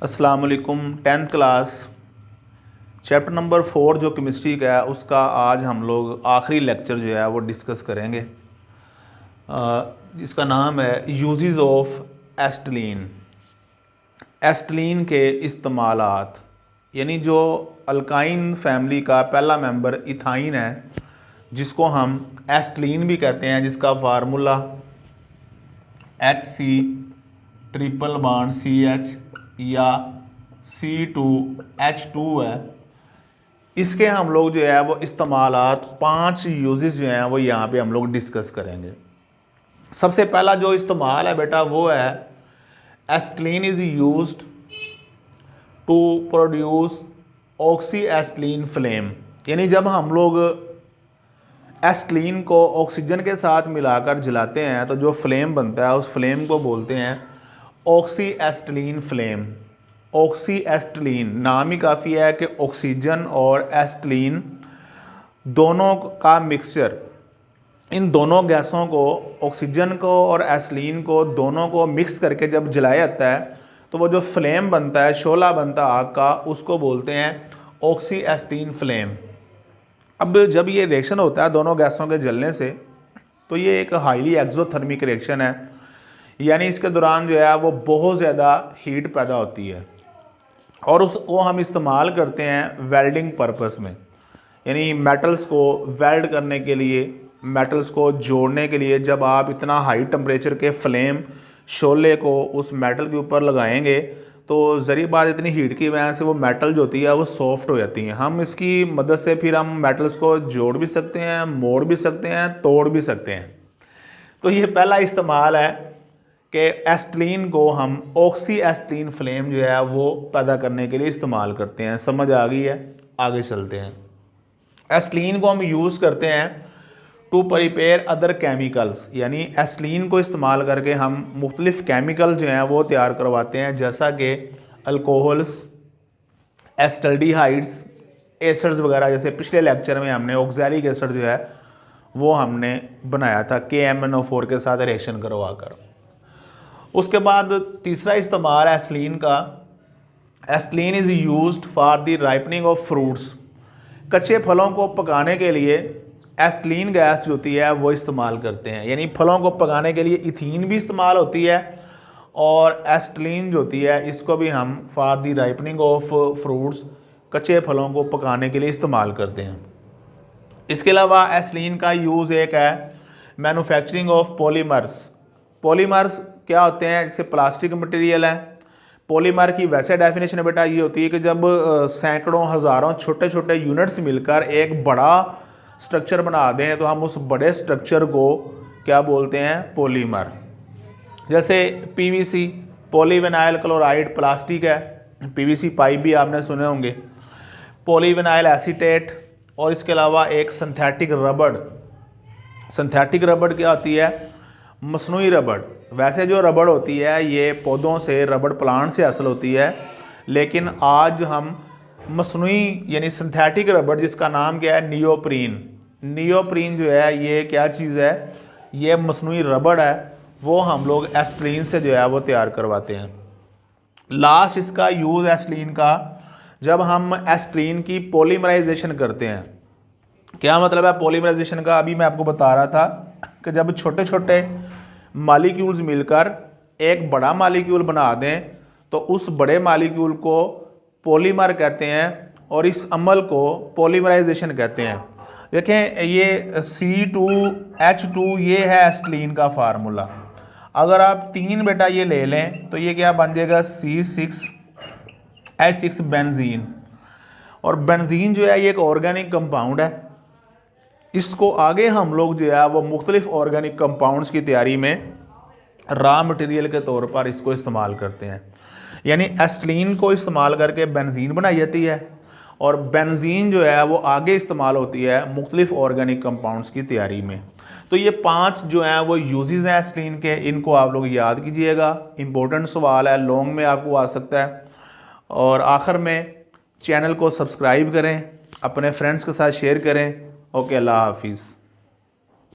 अस्सलाम वालेकुम। 10th class chapter number 4 जो केमिस्ट्री का है उसका आज हम लोग आखिरी लेक्चर जो है वो डिस्कस करेंगे। जिसका नाम है यूजेस ऑफ एस्टिलीन। एस्टिलीन के इस्तेमालात, यानी जो अल्काइन फैमिली का पहला मेंबर इथाइन है जिसको हम एस्टिलीन भी कहते हैं, जिसका formula HC triple bond CH या C2H2 है। इसके हम लोग जो है वो इस्तेमालात 5 यूजेस जो हैं वो यहाँ पे हम लोग डिस्कस करेंगे। सबसे पहला जो इस्तेमाल है बेटा वो है acetylene is used to produce oxy acetylene flame, यानी जब हम लोग एस्टिलीन को ऑक्सीजन के साथ मिलाकर जलाते हैं तो जो फ्लेम बनता है उस फ्लेम को बोलते हैं ऑक्सी एस्टिलीन फ्लेम। ऑक्सी एस्टिलीन नाम ही काफ़ी है कि ऑक्सीजन और एस्टिलीन दोनों का मिक्सचर, इन दोनों गैसों को, ऑक्सीजन को और एस्टिलीन को, दोनों को मिक्स करके जब जलाया जाता है तो वो जो फ्लेम बनता है, शोला बनता है आग का, उसको बोलते हैं ऑक्सी एस्टिलीन फ्लेम। अब जब ये रिएक्शन होता है दोनों गैसों के जलने से तो ये एक हाईली एक्सोथर्मिक रिएक्शन है, यानी इसके दौरान जो है वो बहुत ज़्यादा हीट पैदा होती है और उसको हम इस्तेमाल करते हैं वेल्डिंग पर्पस में, यानी मेटल्स को वेल्ड करने के लिए, मेटल्स को जोड़ने के लिए। जब आप इतना हाई टेम्परेचर के फ्लेम शोले को उस मेटल के ऊपर लगाएंगे तो ज़री बात इतनी हीट की वजह से वो मेटल जो होती है वो सॉफ्ट हो जाती हैं। हम इसकी मदद से फिर हम मेटल्स को जोड़ भी सकते हैं, मोड़ भी सकते हैं, तोड़ भी सकते हैं। तो ये पहला इस्तेमाल है कि एस्टिलीन को हम ऑक्सी एस्टिलीन फ्लेम जो है वो पैदा करने के लिए इस्तेमाल करते हैं। समझ आ गई है? आगे चलते हैं। एस्टिलीन को हम यूज़ करते हैं टू प्रिपेयर अदर केमिकल्स, यानी एस्टिलीन को इस्तेमाल करके हम मुख्तलिफ केमिकल जो हैं वो तैयार करवाते हैं, जैसा कि अल्कोहल्स, एस्टल्डिहाइड्स, एसिड्स वगैरह। जैसे पिछले लेक्चर में हमने ऑक्सैलिक एसिड जो है वो हमने बनाया था KMnO4 के साथ रिएक्शन करवाकर। उसके बाद तीसरा इस्तेमाल है एस्टिलीन का। Acetylene is used for the ripening of fruits. कच्चे फलों को पकाने के लिए एस्टिलीन गैस जो होती है वो इस्तेमाल करते हैं, यानी फलों को पकाने के लिए इथीन भी इस्तेमाल होती है और एस्टिलीन जो होती है इसको भी हम for the ripening of fruits, कच्चे फलों को पकाने के लिए इस्तेमाल करते हैं। इसके अलावा एस्टिलीन का यूज़ एक है मैन्युफैक्चरिंग ऑफ पॉलीमर्स। पॉलीमर्स क्या होते हैं? जैसे प्लास्टिक मटेरियल है। पॉलीमर की वैसे डेफिनेशन बेटा ये होती है कि जब सैकड़ों हज़ारों छोटे छोटे यूनिट्स मिलकर एक बड़ा स्ट्रक्चर बना दें तो हम उस बड़े स्ट्रक्चर को क्या बोलते हैं? पॉलीमर। जैसे PVC, पॉलीविनाइल क्लोराइड प्लास्टिक है, PVC पाइप भी आपने सुने होंगे, पॉलीविनाइल एसीटेट, और इसके अलावा एक सिंथेटिक रबड़। सिंथेटिक रबड़ क्या होती है? मसनूई रबड़। वैसे जो रबड़ होती है ये पौधों से, रबड़ प्लांट से हासिल होती है, लेकिन आज हम मसनूई यानी सिंथेटिक रबड़, जिसका नाम क्या है? नियोप्रीन। नियोप्रीन जो है ये क्या चीज़ है? ये मसनूई रबड़ है, वो हम लोग एस्टिलीन से जो है वो तैयार करवाते हैं। लास्ट इसका यूज़ एस्टिलीन का, जब हम एस्टिलीन की पॉलीमराइजेशन करते हैं। क्या मतलब है पॉलीमराइजेशन का? अभी मैं आपको बता रहा था कि जब छोटे छोटे मालिक्यूल्स मिलकर एक बड़ा मालिक्यूल बना दें तो उस बड़े मालिक्यूल को पॉलीमर कहते हैं और इस अमल को पॉलीमराइजेशन कहते हैं। देखें ये C2H2 ये है एस्टिलीन का फार्मूला। अगर आप 3 बेटा ये ले लें तो ये क्या बन जाएगा? C6H6 benzene. और बेंजीन जो है ये एक ऑर्गेनिक कंपाउंड है। इसको आगे हम लोग जो है वो मुख्तलिफ ऑर्गेनिक कंपाउंड्स की तैयारी में रॉ मटेरियल के तौर पर इसको इस्तेमाल करते हैं। यानी एस्टिलीन को इस्तेमाल करके बेंजीन बनाई जाती है और बेंजीन जो है वो आगे इस्तेमाल होती है मुख्तलिफ ऑर्गेनिक कंपाउंड्स की तैयारी में। तो ये 5 जो हैं वो यूजेस हैं एस्टिलीन के, इनको आप लोग याद कीजिएगा। इंपॉर्टेंट सवाल है, लॉन्ग में आपको आ सकता है। और आखिर में चैनल को सब्सक्राइब करें, अपने फ्रेंड्स के साथ शेयर करें। ओके, अल्लाह हाफिज़।